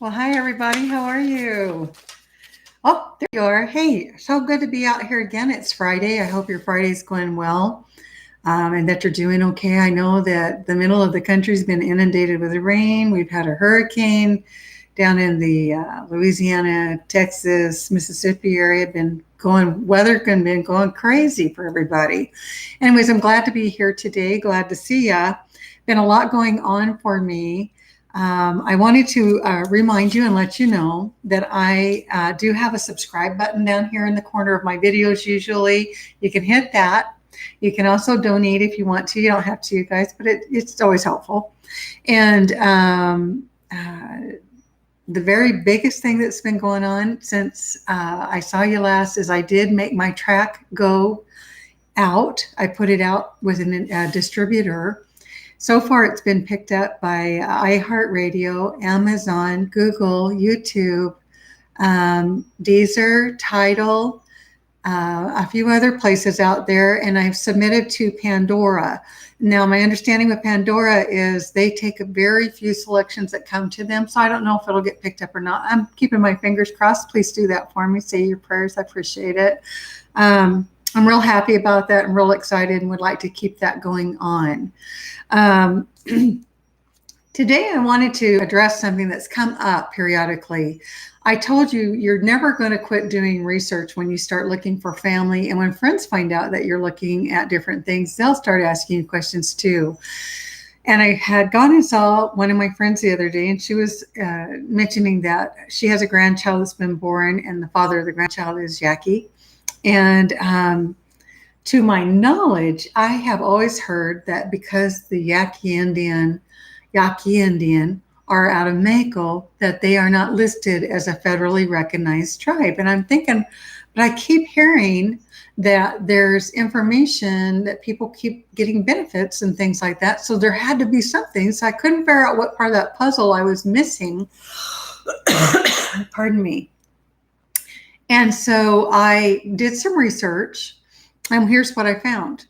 Well, hi, everybody. How are you? Oh, there you are. Hey, so good to be out here again. It's Friday. I hope your Friday's going well and that you're doing okay. I know that the middle of the country's been inundated with rain. We've had a hurricane down in the Louisiana, Texas, Mississippi area. Weather can been going crazy for everybody. Anyways, I'm glad to be here today. Glad to see ya. Been a lot going on for me. I wanted to remind you and let you know that I do have a subscribe button down here in the corner of my videos. Usually, you can hit that. You can also donate if you want to. You don't have to, you guys, but it's always helpful. And the very biggest thing that's been going on since I saw you last is I did make my track go out. I put it out with a distributor. So far, it's been picked up by iHeartRadio, Amazon, Google, YouTube, Deezer, Tidal, a few other places out there, and I've submitted to Pandora. Now, my understanding with Pandora is they take a very few selections that come to them, so I don't know if it'll get picked up or not. I'm keeping my fingers crossed. Please do that for me. Say your prayers. I appreciate it. I'm real happy about that and real excited and would like to keep that going on. Today, I wanted to address something that's come up periodically. I told you you're never going to quit doing research when you start looking for family. And when friends find out that you're looking at different things, they'll start asking you questions too. And I had gone and saw one of my friends the other day, and she was mentioning that she has a grandchild that's been born, and the father of the grandchild is Yaqui. And to my knowledge, I have always heard that because the Yaqui Indian are out of Mexico, that they are not listed as a federally recognized tribe. And I'm thinking, but I keep hearing that there's information that people keep getting benefits and things like that. So there had to be something. So I couldn't figure out what part of that puzzle I was missing. Pardon me. And so I did some research, and here's what I found.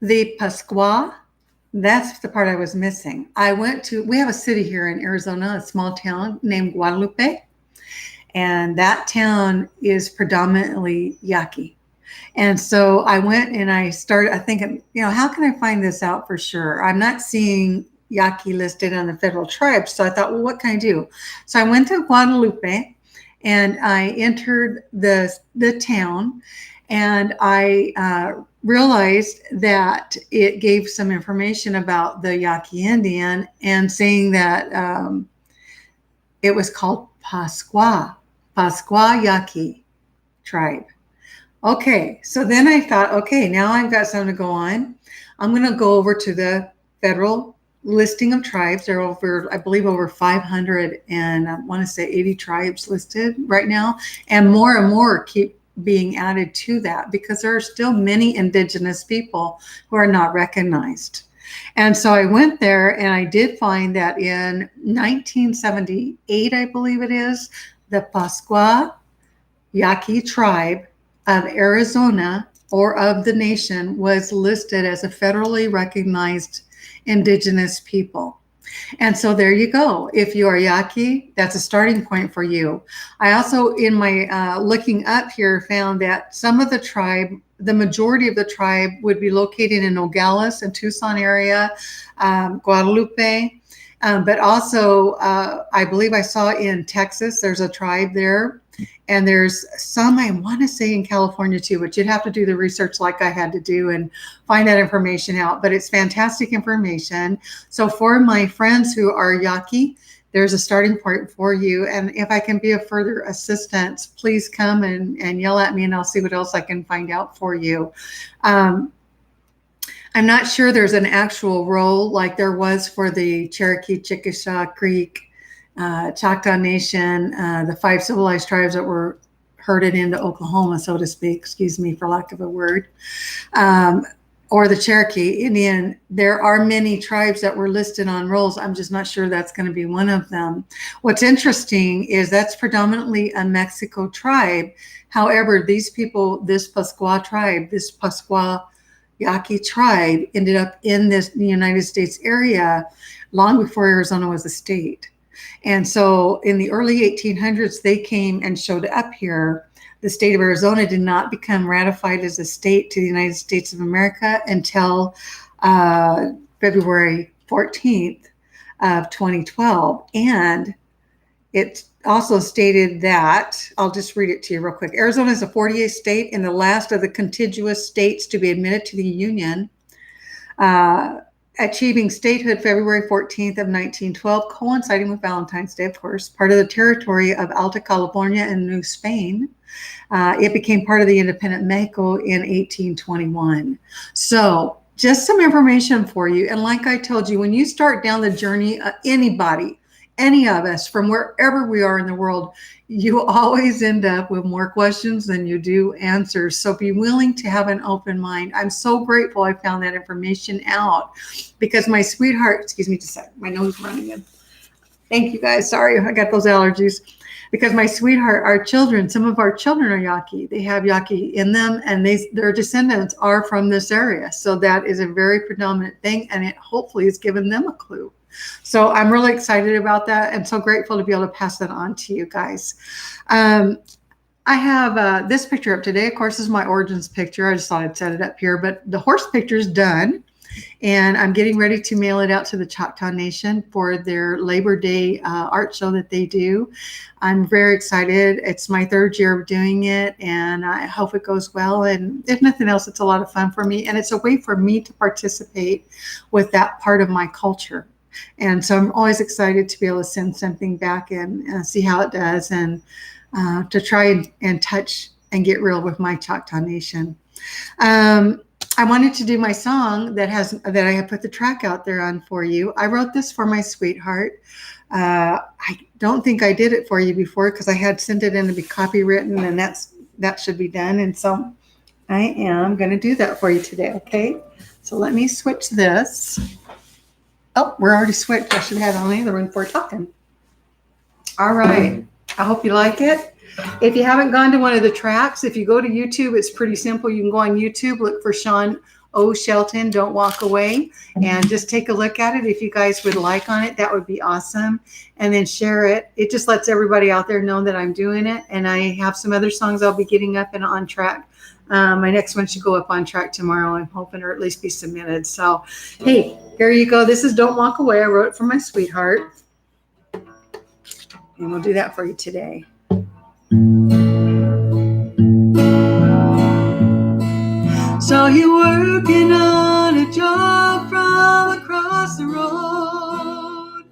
The Pascua, that's the part I was missing. We have a city here in Arizona, a small town named Guadalupe, and that town is predominantly Yaqui. And so I went and I started thinking, how can I find this out for sure? I'm not seeing Yaqui listed on the federal tribes. So I thought, well, what can I do? So I went to Guadalupe and I entered the town, and I realized that it gave some information about the Yaqui Indian and saying that it was called Pascua Yaqui tribe. Okay, so then I thought, okay, now I've got something to go on. I'm going to go over to the federal listing of tribes. There are I believe over 500 and I want to say 80 tribes listed right now, and more keep being added to that because there are still many indigenous people who are not recognized. And so I went there and I did find that in 1978, I believe it is, the Pascua Yaqui tribe of Arizona or of the nation was listed as a federally recognized indigenous people. And so there you go. If you are Yaqui, that's a starting point for you. I also, in my looking up here, found that some of the tribe, the majority of the tribe would be located in Nogales and Tucson area, Guadalupe. But also, I believe I saw in Texas, there's a tribe there. And there's some, I want to say, in California too, but you'd have to do the research like I had to do and find that information out. But it's fantastic information. So for my friends who are Yaqui, there's a starting point for you. And if I can be of further assistance, please come and yell at me and I'll see what else I can find out for you. I'm not sure there's an actual role like there was for the Cherokee, Chickasha, Creek, Choctaw Nation, the 5 civilized tribes that were herded into Oklahoma, so to speak, excuse me for lack of a word, or the Cherokee Indian. There are many tribes that were listed on rolls. I'm just not sure that's going to be one of them. What's interesting is that's predominantly a Mexico tribe. However, these people, this Pascua tribe, this Pascua Yaqui tribe ended up in this United States area long before Arizona was a state. And so in the early 1800s, they came and showed up here. The state of Arizona did not become ratified as a state to the United States of America until February 14th of 2012. And it also stated that, I'll just read it to you real quick. Arizona is a 48th state and the last of the contiguous states to be admitted to the Union, achieving statehood February 14th of 1912, coinciding with Valentine's Day, of course, part of the territory of Alta California and New Spain. It became part of the independent Mexico in 1821. So just some information for you. And like I told you, when you start down the journey, anybody, any of us, from wherever we are in the world, you always end up with more questions than you do answers. So be willing to have an open mind. I'm so grateful I found that information out because my sweetheart, excuse me just a sec, my nose running in. Thank you guys. Sorry, I got those allergies. Because my sweetheart, our children, some of our children are Yaqui. They have Yaqui in them, and their descendants are from this area. So that is a very predominant thing, and it hopefully has given them a clue. So I'm really excited about that and so grateful to be able to pass that on to you guys. I have this picture up today. Of course, this is my origins picture. I just thought I'd set it up here, but the horse picture is done. And I'm getting ready to mail it out to the Choctaw Nation for their Labor Day art show that they do. I'm very excited. It's my third year of doing it, and I hope it goes well. And if nothing else, it's a lot of fun for me. And it's a way for me to participate with that part of my culture. And so I'm always excited to be able to send something back and see how it does, and to try and touch and get real with my Choctaw Nation. I wanted to do my song that I have put the track out there on for you. I wrote this for my sweetheart. I don't think I did it for you before because I had sent it in to be copywritten, and that should be done. And so I am going to do that for you today. Okay. So let me switch this. Oh, we're already switched. I should have had on the other one before talking. All right. I hope you like it. If you haven't gone to one of the tracks, if you go to YouTube, it's pretty simple. You can go on YouTube, look for Shawn O. Shelton, Don't Walk Away, and just take a look at it. If you guys would like on it, that would be awesome. And then share it. It just lets everybody out there know that I'm doing it. And I have some other songs I'll be getting up and on track. My next one should go up on track tomorrow, I'm hoping, or at least be submitted. So, hey, here you go. This is Don't Walk Away. I wrote it for my sweetheart. And we'll do that for you today. Saw you working on a job from across the road.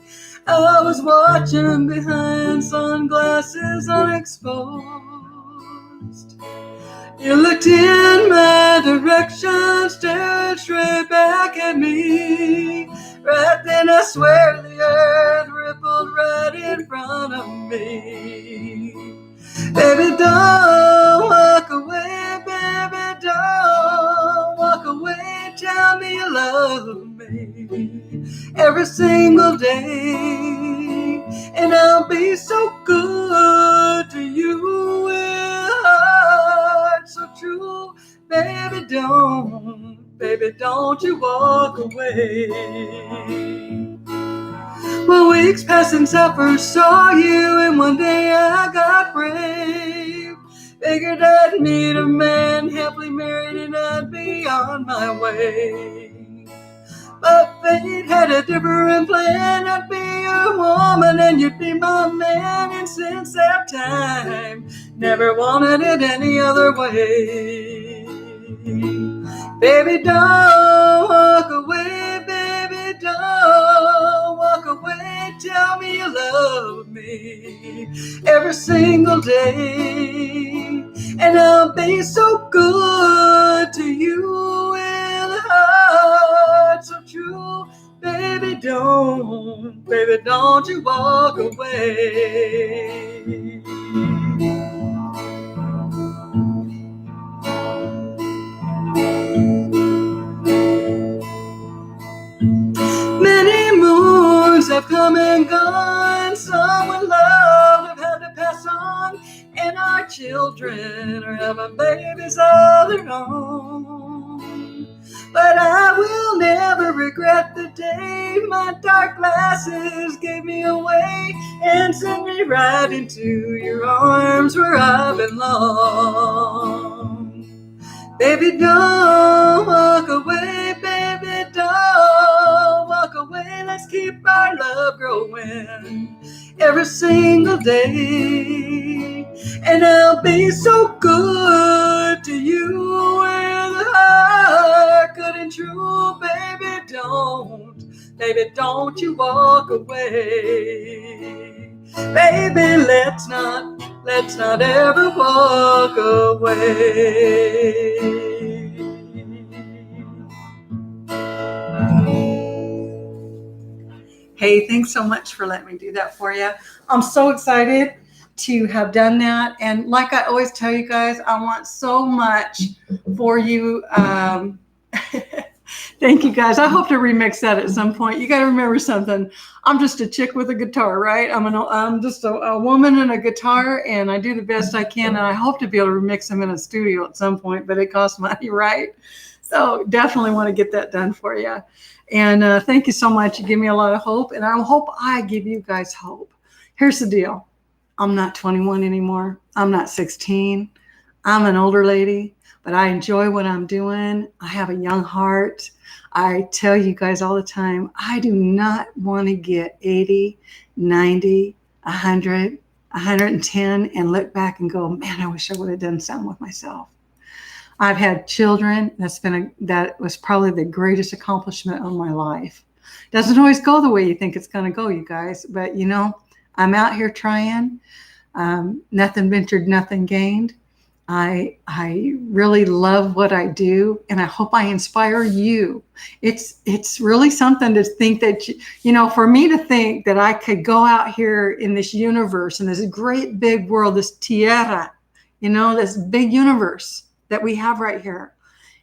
I was watching behind sunglasses unexposed. You looked in my direction, stared straight back at me. Right then I swear the earth rippled right in front of me. Baby, don't walk away, baby, don't walk away. Tell me you love me every single day, and I'll be so good to you with a heart so true. Baby, don't you walk away. Well, weeks passed since I first saw you, and one day I got brave. Figured I'd meet a man, happily married, and I'd be on my way. But fate had a different plan. I'd be your woman and you'd be my man. And since that time, never wanted it any other way. Baby, don't walk away, baby, don't walk away. Tell me you love me every single day, and I'll be so good to you with a heart so true. Baby, don't you walk away. Many moons have come and gone. Some with love have had to pass on, and our children are having babies of their own. But I will never regret the day my dark glasses gave me away and sent me right into your arms where I belong. Baby, don't walk away, baby, don't walk away. Let's keep our love growing every single day. And I'll be so good to you with a heart good and true. Baby, don't you walk away. Baby, let's not ever walk away. Hey, thanks so much for letting me do that for you. I'm so excited to have done that. And like I always tell you guys, I want so much for you. Thank you guys. I hope to remix that at some point. You got to remember something. I'm just a chick with a guitar, right? I'm just a woman and a guitar, and I do the best I can. And I hope to be able to remix them in a studio at some point, but it costs money, right? So definitely want to get that done for you. And thank you so much. You give me a lot of hope, and I hope I give you guys hope. Here's the deal. I'm not 21 anymore. I'm not 16. I'm an older lady, but I enjoy what I'm doing. I have a young heart. I tell you guys all the time, I do not want to get 80, 90, 100, 110 and look back and go, man, I wish I would have done something with myself. I've had children. That was probably the greatest accomplishment of my life. Doesn't always go the way you think it's going to go, you guys. But, you know, I'm out here trying. Nothing ventured, nothing gained. I really love what I do, and I hope I inspire you. It's really something to think that, you know, for me to think that I could go out here in this universe, in this great big world, this tierra, you know, this big universe that we have right here,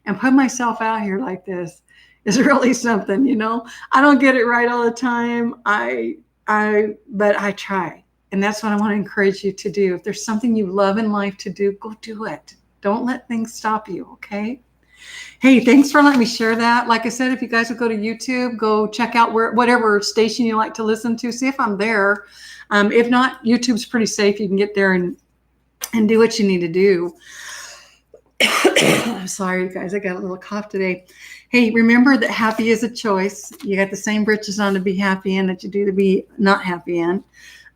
and put myself out here like this is really something, you know. I don't get it right all the time. But I try. And that's what I want to encourage you to do. If there's something you love in life to do, go do it. Don't let things stop you, okay? Hey, thanks for letting me share that. Like I said, if you guys would go to YouTube, go check out whatever station you like to listen to. See if I'm there. If not, YouTube's pretty safe. You can get there and do what you need to do. I'm sorry, you guys. I got a little cough today. Hey, remember that happy is a choice. You got the same britches on to be happy in that you do to be not happy in.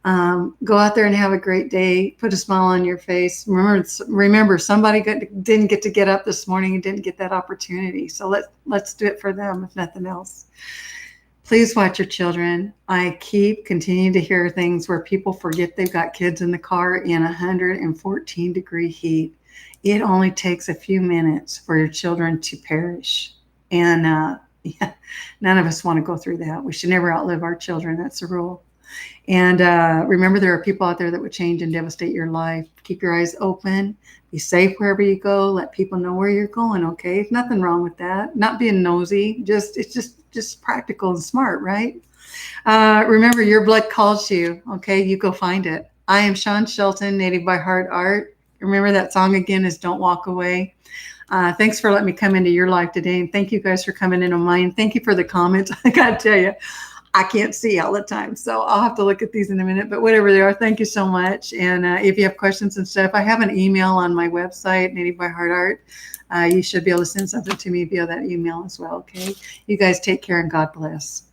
Go out there and have a great day. Put a smile on your face. Remember, somebody didn't get to get up this morning and didn't get that opportunity. So let's do it for them, if nothing else. Please watch your children. I continue to hear things where people forget they've got kids in the car in 114-degree heat. It only takes a few minutes for your children to perish. And yeah, none of us want to go through that. We should never outlive our children. That's the rule. And remember, there are people out there that would change and devastate your life. Keep your eyes open. Be safe wherever you go. Let people know where you're going, okay? Nothing wrong with that. Not being nosy. It's just practical and smart, right? Remember, your blood calls you, okay? You go find it. I am Shawn Shelton, Native by Heart Art. Remember, that song again is Don't Walk Away. Thanks for letting me come into your life today. And thank you guys for coming into mine. Thank you for the comments. I got to tell you, I can't see all the time, so I'll have to look at these in a minute, but whatever they are, thank you so much. And if you have questions and stuff, I have an email on my website, Native by Heart Art. You should be able to send something to me via that email as well, okay? You guys take care and God bless.